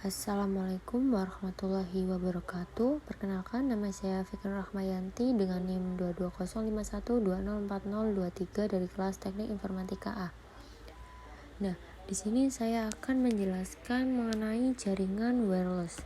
Assalamualaikum warahmatullahi wabarakatuh. Perkenalkan, nama saya Fikri Rahmayanti dengan NIM 22051204023 dari kelas Teknik Informatika A. Nah, di sini saya akan menjelaskan mengenai jaringan wireless.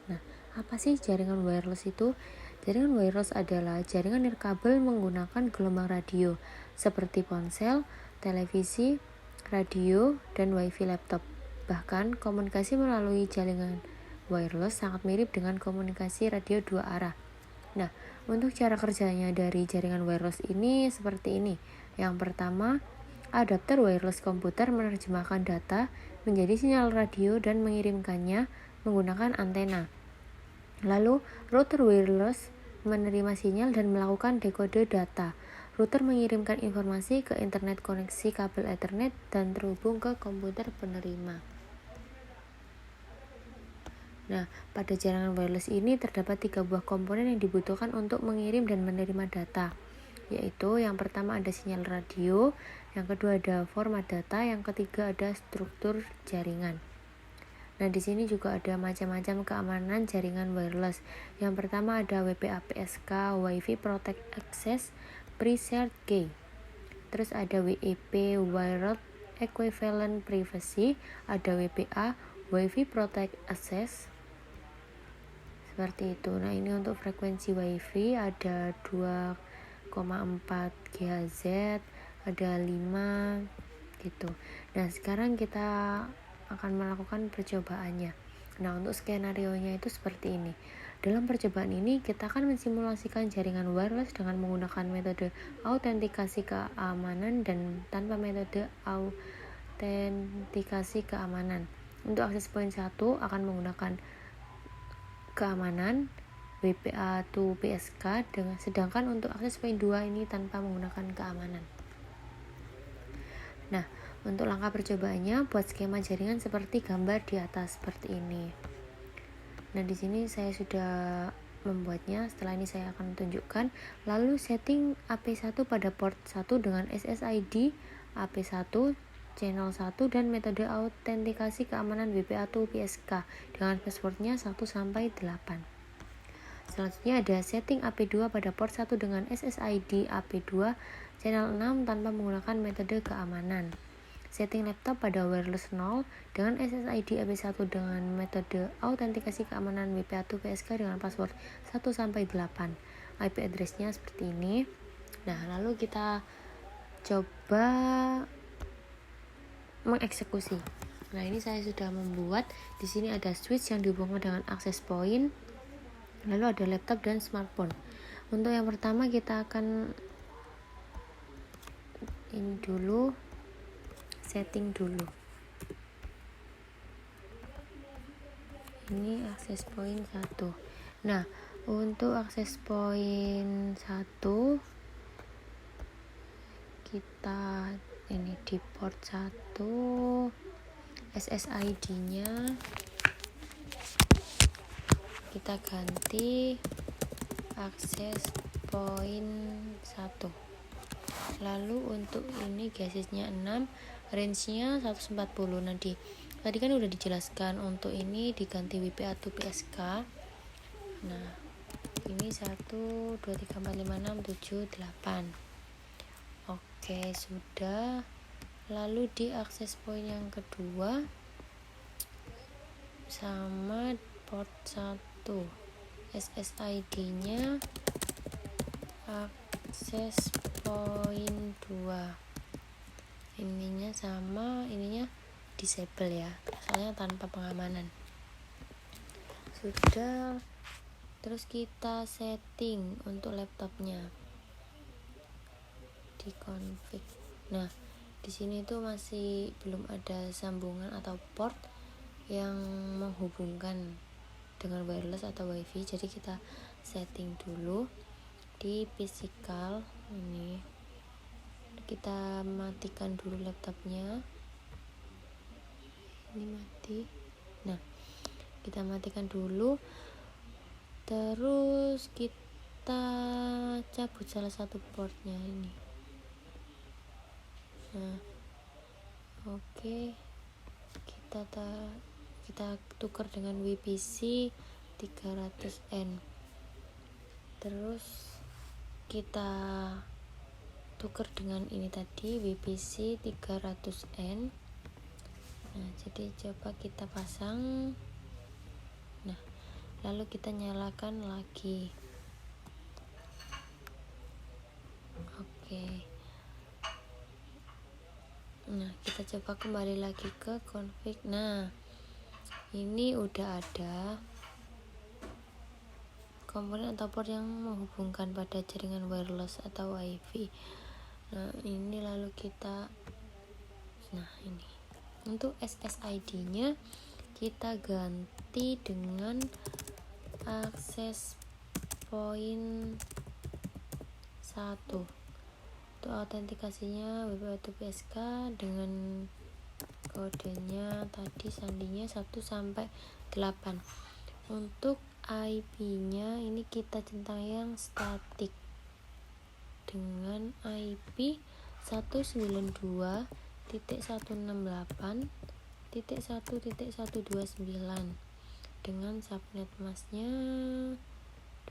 Nah, apa sih jaringan wireless itu? Jaringan wireless adalah jaringan nirkabel menggunakan gelombang radio seperti ponsel, televisi, radio, dan wifi laptop. Bahkan komunikasi melalui jaringan wireless sangat mirip dengan komunikasi radio dua arah. Nah, untuk cara kerjanya dari jaringan wireless ini seperti ini. Yang pertama, adapter wireless komputer menerjemahkan data menjadi sinyal radio dan mengirimkannya menggunakan antena. Lalu, router wireless menerima sinyal dan melakukan dekode data. Router mengirimkan informasi ke internet koneksi kabel Ethernet dan terhubung ke komputer penerima. Nah, pada jaringan wireless ini terdapat 3 buah komponen yang dibutuhkan untuk mengirim dan menerima data, yaitu yang pertama ada sinyal radio, yang kedua ada format data, yang ketiga ada struktur jaringan. Nah, di sini juga ada macam-macam keamanan jaringan wireless. Yang pertama ada WPA-PSK, Wi-Fi Protect Access, Pre-Shared Key. Terus ada WEP, Wired Equivalent Privacy, ada WPA, Wi-Fi Protect Access. Seperti itu. Nah, ini untuk frekuensi WiFi ada 2,4 GHz, ada 5 gitu. Nah, sekarang kita akan melakukan percobaannya. Nah, untuk skenario-nya itu seperti ini. Dalam percobaan ini, kita akan mensimulasikan jaringan wireless dengan menggunakan metode autentikasi keamanan dan tanpa metode autentikasi keamanan. Untuk akses poin 1 akan menggunakan keamanan WPA to PSK, sedangkan untuk akses poin 2 ini tanpa menggunakan keamanan. Nah, untuk langkah percobaannya, buat skema jaringan seperti gambar di atas seperti ini. Nah, di sini saya sudah membuatnya. Setelah ini saya akan tunjukkan. Lalu setting AP1 pada port 1 dengan SSID AP1 channel 1 dan metode autentikasi keamanan WPA to PSK dengan passwordnya 1-8. Selanjutnya ada setting AP2 pada port 1 dengan SSID AP2 channel 6 tanpa menggunakan metode keamanan. Setting laptop pada wireless 0 dengan SSID AP1 dengan metode autentikasi keamanan WPA to PSK dengan password 1-8. IP address-nya seperti ini. Nah, lalu kita coba mengeksekusi. Nah, ini saya sudah membuat. Di sini ada switch yang dihubungkan dengan access point. Lalu ada laptop dan smartphone. Untuk yang pertama kita akan ini dulu, setting dulu. Ini access point 1. Nah, untuk access point 1 kita ini di port 1 SSID-nya kita ganti access point 1. Lalu untuk ini gasisnya 6, range-nya 140. Nanti tadi kan udah dijelaskan, untuk ini diganti WPA to PSK. Nah, ini 1 2 3 4 5 6 7 8. Oke, sudah. Lalu di access point yang kedua sama port 1 SSID-nya access point 2. Ininya sama, ininya disable ya, soalnya tanpa pengamanan. Sudah. Terus kita setting untuk laptopnya di config. Nah, di sini tuh masih belum ada sambungan atau port yang menghubungkan dengan wireless atau wifi, jadi kita setting dulu di physical. Ini kita matikan dulu laptopnya, ini mati. Nah, kita matikan dulu, terus kita cabut salah satu portnya ini. Nah, oke, kita tukar dengan WPC 300N. Terus kita tukar dengan ini tadi WPC 300N. Nah, jadi coba kita pasang. Nah, lalu kita nyalakan lagi. Oke. Nah, kita coba kembali lagi ke config. Nah, ini udah ada komponen atau port yang menghubungkan pada jaringan wireless atau WiFi. Nah, ini lalu kita, nah ini untuk SSID-nya kita ganti dengan access point 1. Untuk autentikasinya WP2PSK dengan kodenya tadi sandinya 1 sampai 8. Untuk IP-nya ini kita centang yang statik dengan IP 192.168.1.129 dengan subnet masknya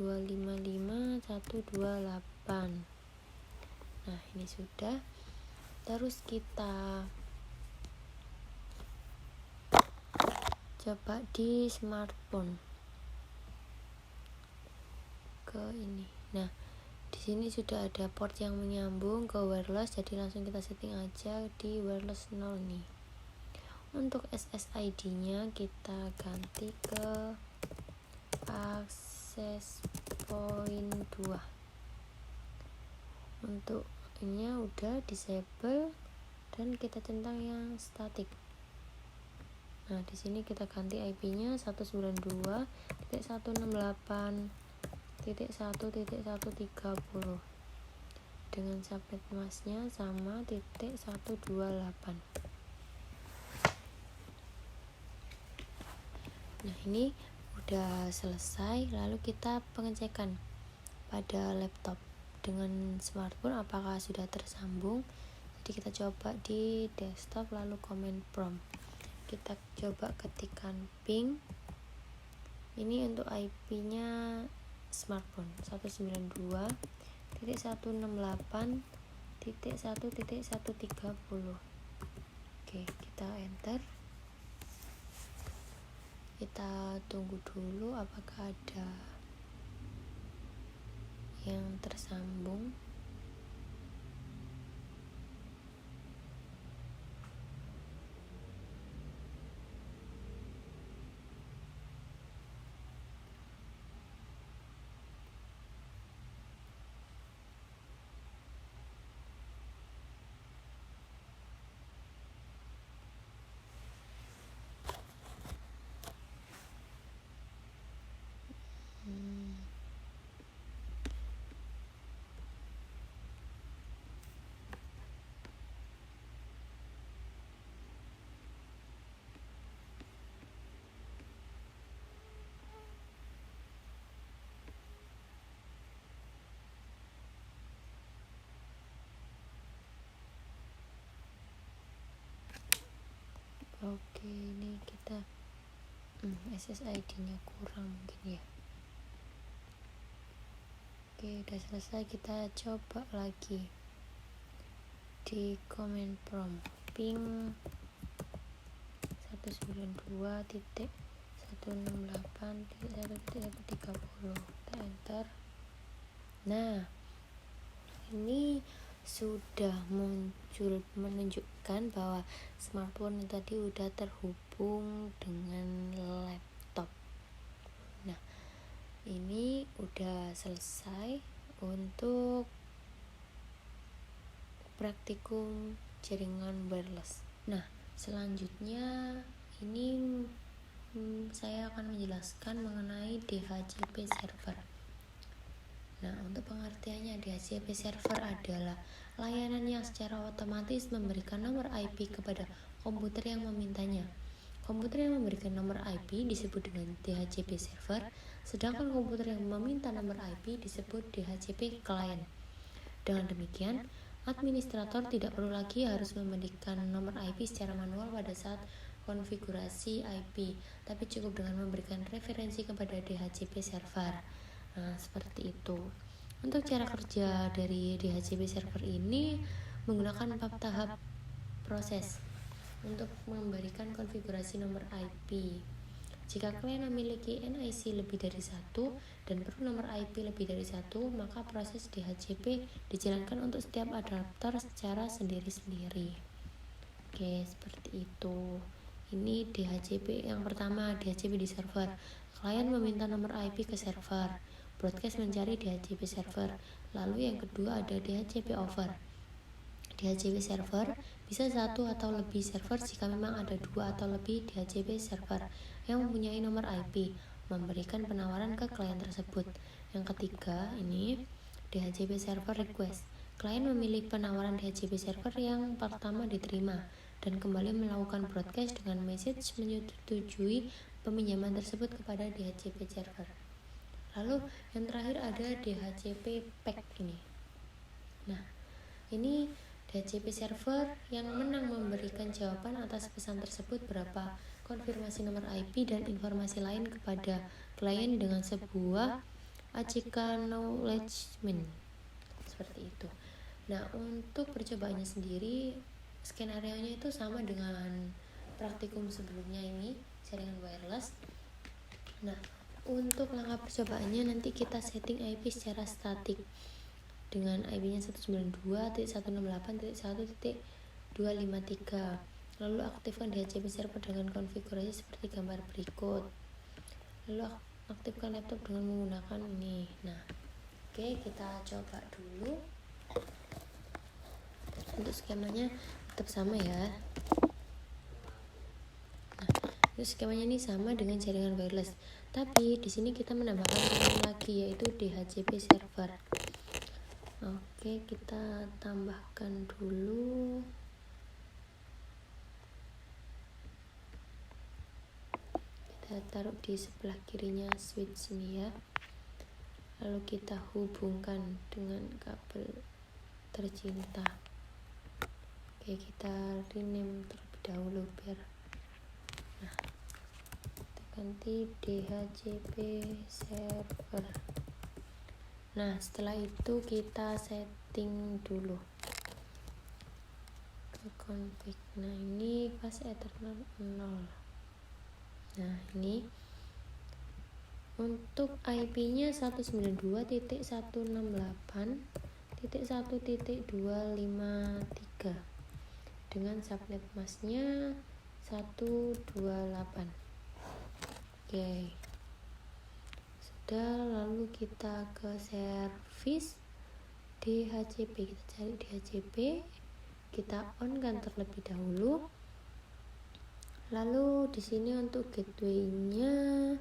255.128. Nah, ini sudah. Terus kita coba di smartphone ke ini. Nah, di sini sudah ada port yang menyambung ke wireless, jadi langsung kita setting aja di wireless 0 nih. Untuk SSID-nya kita ganti ke access point 2. Untuk ini udah disable dan kita centang yang statik. Nah, di sini kita ganti IP-nya 192.168.1.130 dengan subnet masknya sama .128. Nah, ini udah selesai. Lalu kita pengecekan pada laptop dengan smartphone apakah sudah tersambung. Jadi kita coba di desktop lalu command prompt. Kita coba ketikkan ping. Ini untuk IP-nya smartphone 192.168.1.130. Oke, kita enter. Kita tunggu dulu apakah ada yang tersambung. Oke, ini kita SSID-nya kurang mungkin ya. Oke, udah selesai. Kita coba lagi di command prompt ping 192.168.1.130. Kita enter. Nah, ini sudah muncul menunjukkan bahwa smartphone tadi udah terhubung dengan laptop. Nah, ini udah selesai untuk praktikum jaringan wireless. Nah, selanjutnya ini saya akan menjelaskan mengenai DHCP server. Nah, untuk pengertiannya, DHCP server adalah layanan yang secara otomatis memberikan nomor IP kepada komputer yang memintanya. Komputer yang memberikan nomor IP disebut dengan DHCP server, sedangkan komputer yang meminta nomor IP disebut DHCP client. Dengan demikian, administrator tidak perlu lagi harus memberikan nomor IP secara manual pada saat konfigurasi IP, tapi cukup dengan memberikan referensi kepada DHCP server. Nah, seperti itu. Untuk cara kerja dari DHCP server ini menggunakan 4 tahap proses untuk memberikan konfigurasi nomor IP. Jika klien memiliki NIC lebih dari 1 dan perlu nomor IP lebih dari 1, maka proses DHCP dijalankan untuk setiap adaptor secara sendiri-sendiri. Oke, seperti itu. Ini DHCP yang pertama, DHCP di server. Klien meminta nomor IP ke server. Broadcast mencari DHCP server. Lalu yang kedua ada DHCP over. DHCP server bisa 1 atau lebih server jika memang ada 2 atau lebih DHCP server yang mempunyai nomor IP, memberikan penawaran ke klien tersebut. Yang ketiga ini DHCP server request. Klien memilih penawaran DHCP server yang pertama diterima dan kembali melakukan broadcast dengan message menyetujui peminjaman tersebut kepada DHCP server. Lalu yang terakhir ada DHCP pack ini. Nah, ini DHCP server yang menang memberikan jawaban atas pesan tersebut berapa konfirmasi nomor IP dan informasi lain kepada klien dengan sebuah acknowledgement seperti itu. Nah, untuk percobaannya sendiri skenario-nya itu sama dengan praktikum sebelumnya ini, jaringan wireless. Nah, untuk langkah percobaannya nanti kita setting IP secara statik dengan IP-nya 192.168.1.253. Lalu aktifkan DHCP server dengan konfigurasi seperti gambar berikut. Lalu aktifkan laptop dengan menggunakan ini. Nah, oke, kita coba dulu. Untuk skemanya tetap sama ya. Nah, untuk skemanya ini sama dengan jaringan wireless. Tapi di sini kita menambahkan token lagi yaitu DHCP server. Oke, kita tambahkan dulu. Kita taruh di sebelah kirinya switch ini ya. Lalu kita hubungkan dengan kabel tercinta. Oke, kita rename terlebih dahulu biar kita ganti DHCP server. Nah, setelah itu kita setting dulu ke config. Nah, ini fast ethernet 0. Nah, ini untuk IP-nya 192.168.1.253 dengan subnet masknya 128. Oke. Lalu kita ke service DHCP, kita cari DHCP, kita on kan terlebih dahulu. Lalu di sini untuk gateway-nya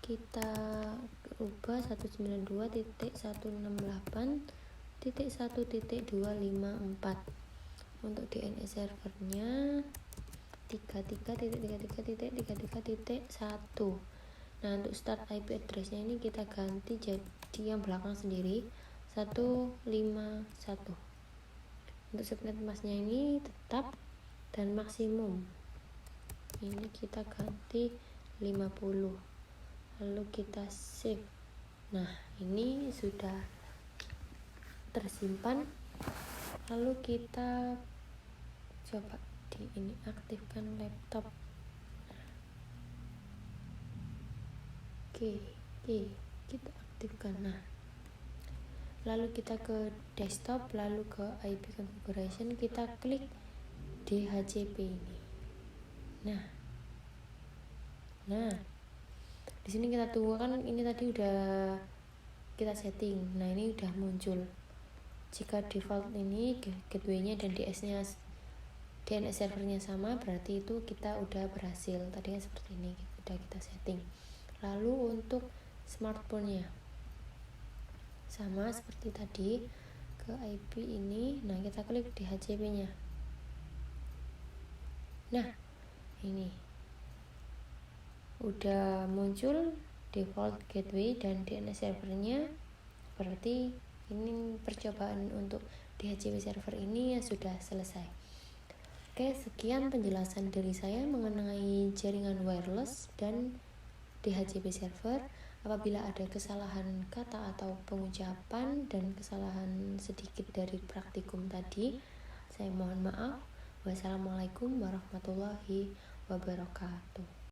kita ubah 192.168.1.254. Untuk DNS servernya 33.33.33.1. Nah, untuk start IP address-nya ini kita ganti jadi yang belakang sendiri 151. Untuk subnet masknya ini tetap dan maksimum ini kita ganti 50. Lalu kita save. Nah, ini sudah tersimpan. Lalu kita coba di ini aktifkan laptop. Oke, kita aktifkan. Nah, lalu kita ke desktop, lalu ke IP configuration, kita klik DHCP ini. Nah, di sini kita tunggu kan ini tadi udah kita setting. Nah, ini udah muncul. Jika default ini gateway-nya dan DNS servernya sama, berarti itu kita udah berhasil. Tadi kan seperti ini, udah kita setting. Lalu untuk smartphone-nya sama seperti tadi, ke IP ini. Nah, kita klik DHCP-nya. Nah, ini udah muncul default gateway dan DNS servernya. Berarti ini percobaan untuk DHCP server ini ya sudah selesai. Oke, sekian penjelasan dari saya mengenai jaringan wireless dan DHCP server. Apabila ada kesalahan kata atau pengucapan dan kesalahan sedikit dari praktikum tadi, saya mohon maaf. Wassalamualaikum warahmatullahi wabarakatuh.